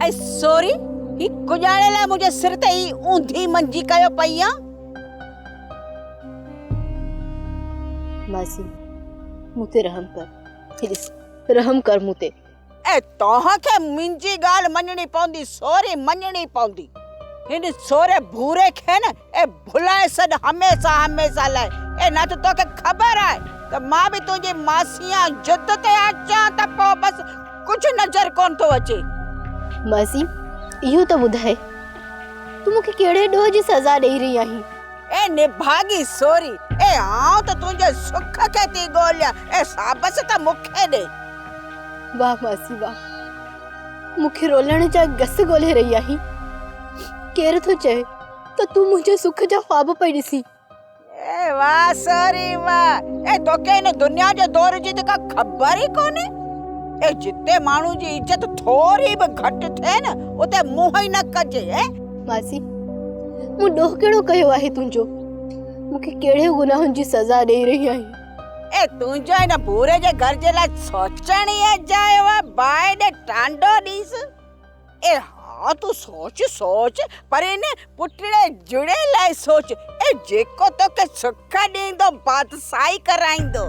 ऐ sorry ही कुजाणे लाइ मुंहिंजे सिर ते ही ऊंधी मंजी कयो पई आ। मासी मुते रहम कर, ॾिस रहम कर मुते। ए तोहखे मुंहिंजी ॻाल्हि मञणी पवंदी, सॉरी मञणी पवंदी। हिन सोरे भूरे खे न ए भुलाए छॾ हमेशा हमेशा लाइ। ए न त तोखे ख़बर आहे त मां बि तुंहिंजी मासीअ जिद ते अचां त पोइ बस कुछ नज़र कोन थो अचे। मासी इहो त ॿुधाए तूं मूंखे कहिड़े ॾोह जी सज़ा ॾेई रही आहीं? ए निभागी सोरी, ए आऊं त तुंहिंजे सुख खे थी ॻोल्हियां, ए साबस त मूंखे ॾे। वाह मासी वाह, मूंखे रोलण जा गस ॻोल्हे रही आहीं। केरु थो चए त तूं मुंहिंजे सुख जा ख्वाब पई ॾिसी। ए वाह सोरी वाह, ए तोखे इन दुनिया जे दौर जी त का ख़बर ई कोन्हे। ए जिते माण्हू जी इज्जत थोरी बि घटि थिए न उते मुंहुं ई न कजे। मासी मूं ॾोह कहिड़ो कयो आहे तुंहिंजो? मूंखे कहिड़े गुनाहनि जी सज़ा ॾेई रही आहीं? ए तुंहिंजो हिन भूरे जे घर जे लाइ सोचण ई जाइ वा बाहि ॾे टांडो ॾीस। ए हाँ तू सोच सोच, पर इन पुटड़े जुड़े लाइ सोच। ए जेको तोखे सुख ॾींदो बादशाही कराईंदो।